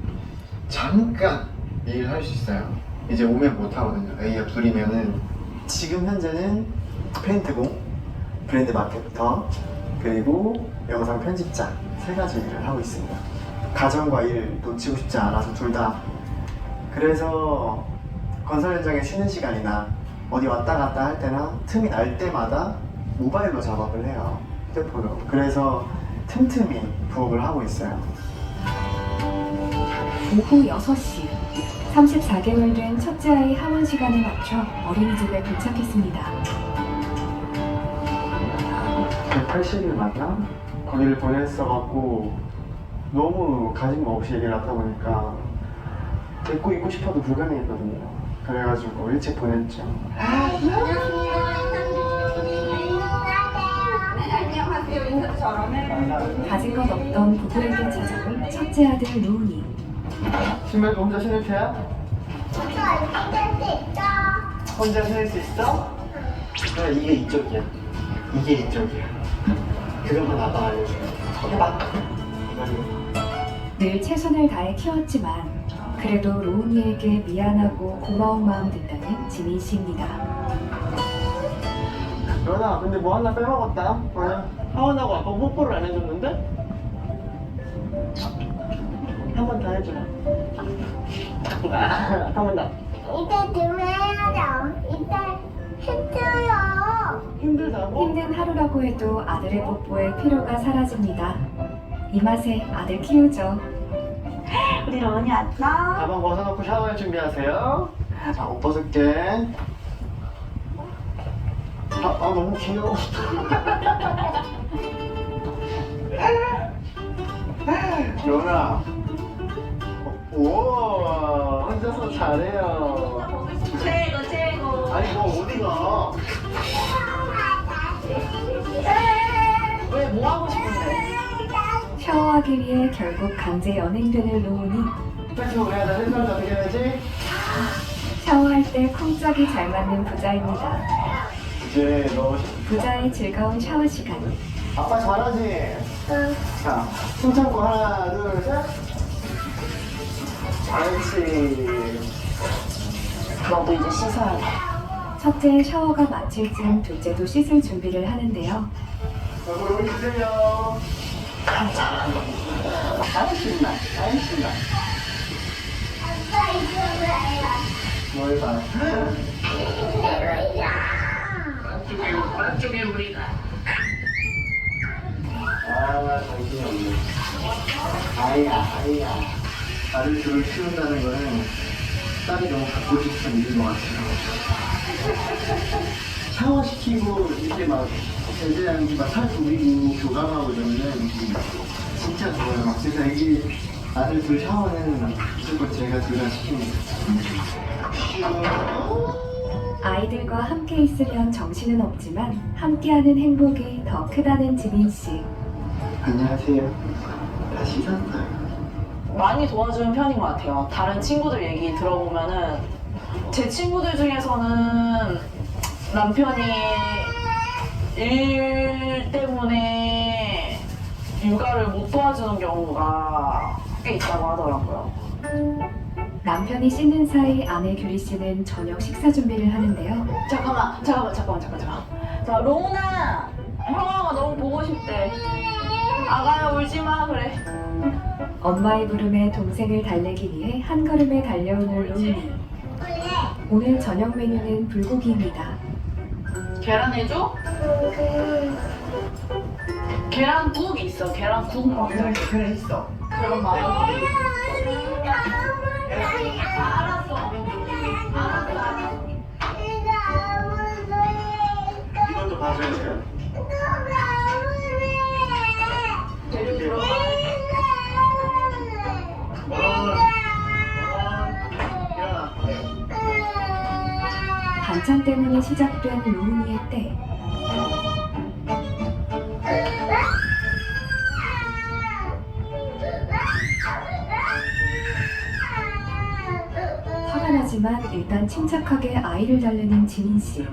잠깐 일할 수 있어요. 이제 오면 못 하거든요. A와 둘이면은 지금 현재는 페인트공, 브랜드 마케터, 그리고 영상 편집자 3가지 일을 하고 있습니다. 가정과 일 놓치고 싶지 않아서 둘 다. 그래서 건설 현장에 쉬는 시간이나 어디 왔다 갔다 할 때나 틈이 날 때마다 모바일로 작업을 해요. 휴대폰으로. 그래서 틈틈이 부업을 하고 있어요. 오후 6시 34개월 된 첫째 아이 하원 시간에 맞춰 어린이집에 도착했습니다. 180일 맞나? 거기를 보냈어갖고 너무 가진 거 없이 얘기를 하다 보니까 데리고 있고 싶어도 불가능했거든요. 그래가지고 일찍 보냈죠. 가진 것 없던 부부에게 찾아온 첫째 아들 로운이. 신발도 혼자 신을 테야? 혼자 신을 수 있어? 그래, 이게 이쪽이야. 이게 이쪽이야. 그것만 아빠가 알려줘. 해봐. 늘 최선을 다해 키웠지만 그래도 로운이에게 미안하고 고마운 마음 든다는 지민 씨입니다. 연아, 근데 뭐 하나 빼먹었다. 하원하고 아빠 뽀뽀를 안 해줬는데? 한 번 더 해주라. 한 번 더. 이제 들어야죠. 이제 힘들어요. 힘들다고? 힘든 하루라고 해도 아들의 뽀뽀에 피로가 사라집니다. 이 맛에 아들 키우죠. 우리 로운이 왔어? 가방 벗어놓고 샤워할 준비하세요. 자, 옷 벗을게. 너무 귀여워. 연아. 우와, 혼자서 잘해요. 최고. 아니, 너 어디가? 왜 뭐 하고 싶은데? 샤워하기 위해 결국 강제 연행되는 로운이 펜스 그래야 나 펜스 어떻게 해야지? 샤워할 때 쿵짝이 잘 맞는 부자입니다. 이제 너 부자의 즐거운 샤워 시간. 아빠 잘하지? 응. 자, 숨 참고 하나, 둘, 셋. 옳지. 너도 이제 씻어야 돼. 첫째의 샤워가 마칠 즈음 둘째도 씻을 준비를 하는데요. 얼굴 올리세요. 잘한다. 아유 신나. 아유 신나. 아빠 이거 왜요? 뭘 봐. 안쪽에 우리가. 정신이 없네. 아이야. 아들 둘을 키운다는 거는 딸이 너무 갖고 싶은 일인 것 같아요. 샤워시키고 이렇게 막 애들이랑 살 부리고 교감하고 이러면은 진짜 좋아요. 그래서 애기 아들 둘 샤워는 무조건 제가 둘 다 시킵니다. 아이들과 함께 있으면 정신은 없지만 함께하는 행복이 더 크다는 지민 씨. 안녕하세요. 다 씻었어요. 많이 도와주는 편인 것 같아요. 다른 친구들 얘기 들어보면은 제 친구들 중에서는 남편이 일 때문에 육아를 못 도와주는 경우가 꽤 있다고 하더라고요. 남편이 씻는 사이 아내 규리 씨는 저녁 식사 준비를 하는데요. 잠깐만. 자, 로운아, 형아가 너무 보고 싶대. 아가야 울지 마 그래. 엄마의 부름에 동생을 달래기 위해 한 걸음에 달려오는 로운이. 오늘 저녁 메뉴는 불고기입니다. 계란 해줘? 계란국 있어. 계란국 먹자. 계란 있어. 그럼 말아. 알았어. 이것도 봐줘야 돼요. 재료 들어가. 반찬 때문에 시작된 로운이의 때. 화가 나지만 일단 침착하게 아이를 달래는 지민 씨.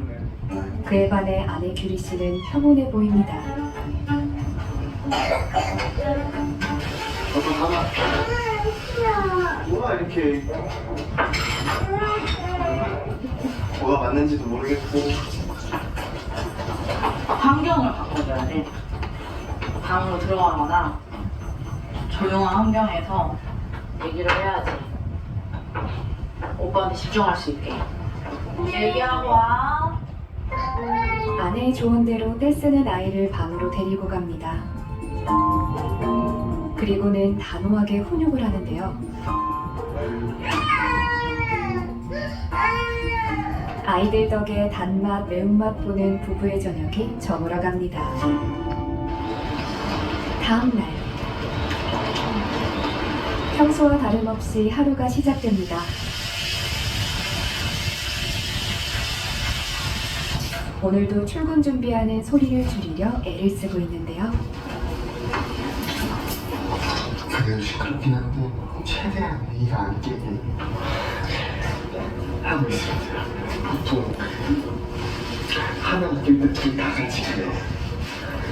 그에 반해 아내 규리 씨는 평온해 보입니다. 뭐가 이렇게 뭐가 맞는지도 모르겠고. 환경을 바꿔줘야 돼. 방으로 들어가거나 조용한 환경에서 얘기를 해야지. 오빠한테 집중할 수 있게. 얘기하고 와. 아내의 조언대로 떼쓰는 아이를 방으로 데리고 갑니다. 그리고는 단호하게 훈육을 하는데요. 아이들 덕에 단맛, 매운맛 보는 부부의 저녁이 저물어 갑니다. 다음 날. 평소와 다름없이 하루가 시작됩니다. 오늘도 출근 준비하는 소리를 줄이려 애를 쓰고 있는데요. 그래도 시끄럽긴 한데 최대한 애가 안 깨게 하고 있습니다. 보통 하나가 깰 때 둘 다 같이 깨요.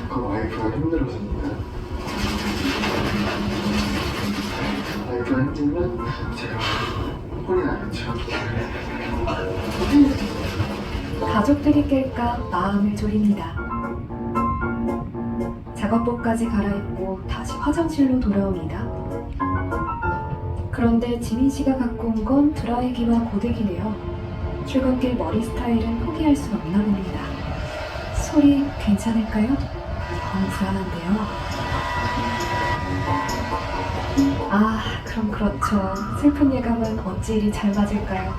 그 와이프가 힘들어서입니다. 와이프가 힘들면 제가 혼이 나겠죠. 가족들이 깰까 마음을 졸입니다. 작업복까지 갈아입고 다시 화장실로 돌아옵니다. 그런데 지민 씨가 갖고 온 건 드라이기와 고데기네요. 출근길 머리 스타일은 포기할 수 없나 봅니다. 소리 괜찮을까요? 너무 불안한데요. 아, 그럼 그렇죠. 슬픈 예감은 어찌 이리 잘 맞을까요?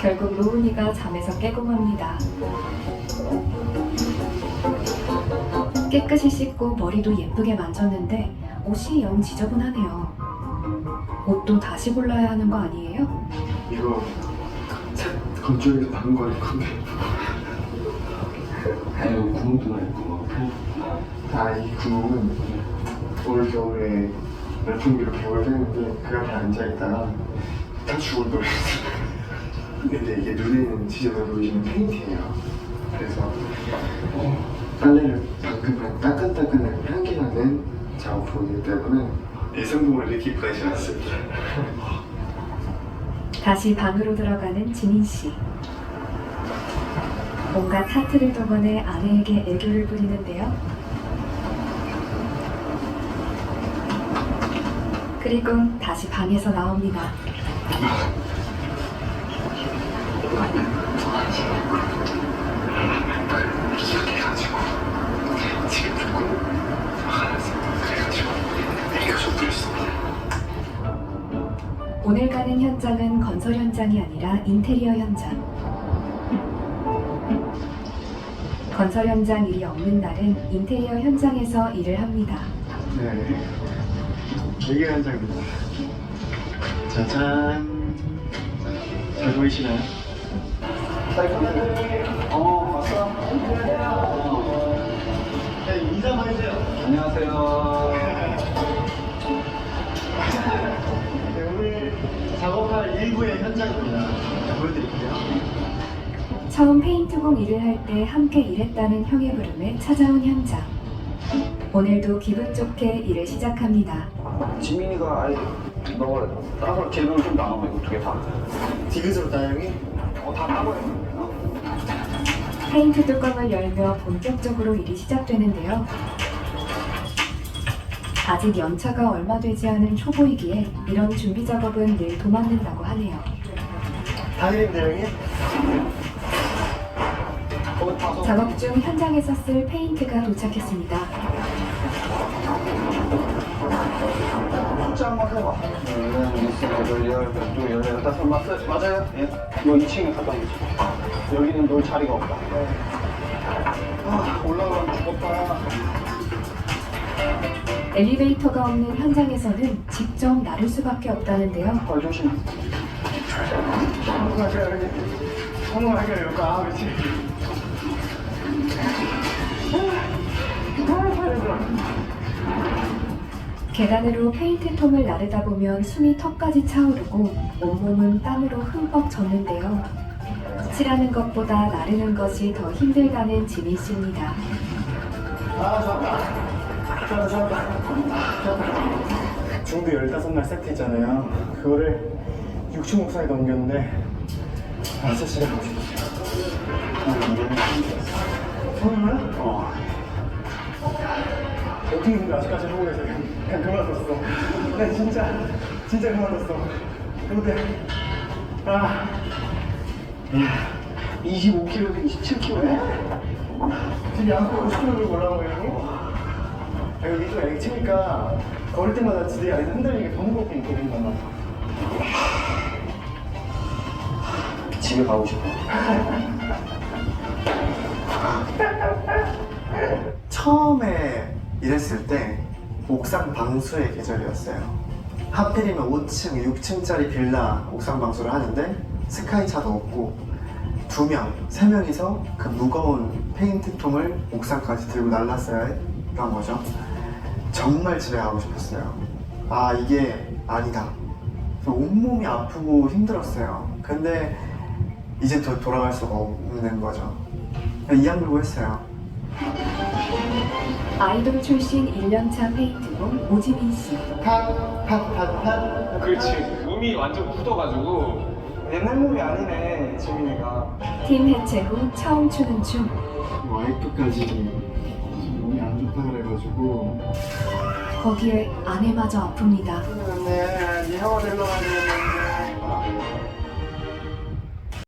결국 로운이가 잠에서 깨고 맙니다. 깨끗이 씻고 머리도 예쁘게 만졌는데 옷이 영 지저분하네요. 옷도 다시 골라야 하는 거 아니에요? 이거 건조기에서 방금 거릴 건데. 아유, 구멍도 나 있고. 이 구멍은 올 겨울에 열풍기로 개월 했는데 그 앞에 앉아있다가 다 죽을 뻔했어요. 근데 이게 눈에는 지저분해 보이시는 페인트예요. 그래서 빨래를 방금 한 따끈따끈하고 향기 나는 작업복이기 때문에 내성공을 느끼기까지 왔습니다. 다시 방으로 들어가는 지민 씨. 온갖 하트를 동원해 아내에게 애교를 부리는데요. 그리고 다시 방에서 나옵니다. 기억해가지고 지금 조금 화났어요. 그래가지고 애가 좀 부렸습니다. 오늘 가는 현장은 건설 현장이 아니라 인테리어 현장. 건설 현장 일이 없는 날은 인테리어 현장에서 일을 합니다. 네, 이게 현장입니다. 짜잔. 잘 보이시나요? 봤어? 네, 인사 한번 해주세요. 안녕하세요. 오늘의 현장입니다. 보여드릴게요. 처음 페인트공 일을 할 때 함께 일했다는 형의 부름에 찾아온 현장. 오늘도 기분 좋게 일을 시작합니다. 지민이가 아예 너 따서 재료를 좀 나눠봐. 이거 두 개 다. 디귿으로 형이? 다 따로 해. 페인트 뚜껑을 열며 본격적으로 일이 시작되는데요. 아직 연차가 얼마 되지 않은 초보이기에 이런 준비 작업은 늘 도맡는다고 하네요. 다 그린데 형이? 작업 중 현장에서 쓸 페인트가 도착했습니다. 숫자 한번 해봐. 16, 맞아요? 예. 요 2층에 갔다 오지. 여기는 놀 자리가 없다. 올라가면 죽었다. 엘리베이터가 없는 현장에서는 직접 나를 수밖에 없다는데요. 조심. 성공하게 해볼까? 그렇지. 계단으로 페인트통을 나르다 보면 숨이 턱까지 차오르고 온몸은 땀으로 흠뻑 젖는데요. 칠하는 것보다 나르는 것이 더 힘들다는 지민 씨입니다. 좋았다. 중도 15날 세트 있잖아요. 그거를 6층 옥상에 넘겼는데 아저씨가 가고 싶었어요. 오늘? 어떻게 근데 아직까지 하고 계세요? 그냥 그만뒀어. 난 진짜 그만뒀어. 근데 25kg에서 27kg에 지금 양쪽으로 10kg 들고 올라온 거예요. 여기 좀 액치니까 걸을 때마다 내 안에서 흔들리는 게 더 무겁게 느껴진단 말이야. 집에 가고 싶어. 처음에 일했을 때 옥상 방수의 계절이었어요. 하필이면 5층, 6층짜리 빌라 옥상 방수를 하는데 스카이차도 없고 2명, 3명이서 그 무거운 페인트통을 옥상까지 들고 날랐어야 했던 거죠. 정말 집에 가고 싶었어요. 아, 이게 아니다. 온몸이 아프고 힘들었어요. 근데 이제 더 돌아갈 수가 없는 거죠. 이악 물고 했어요. 아이돌 출신 1년차 페인트공 오지민 씨. 그렇지. 몸이 완전 굳어가지고 옛날 몸이 아니네, 지민이가. 팀 해체 후 처음 추는 춤. 와이프까지 몸이 안 좋다 그래가지고 거기에 아내마저 아픕니다. 네 형아 데리러 가야 되는데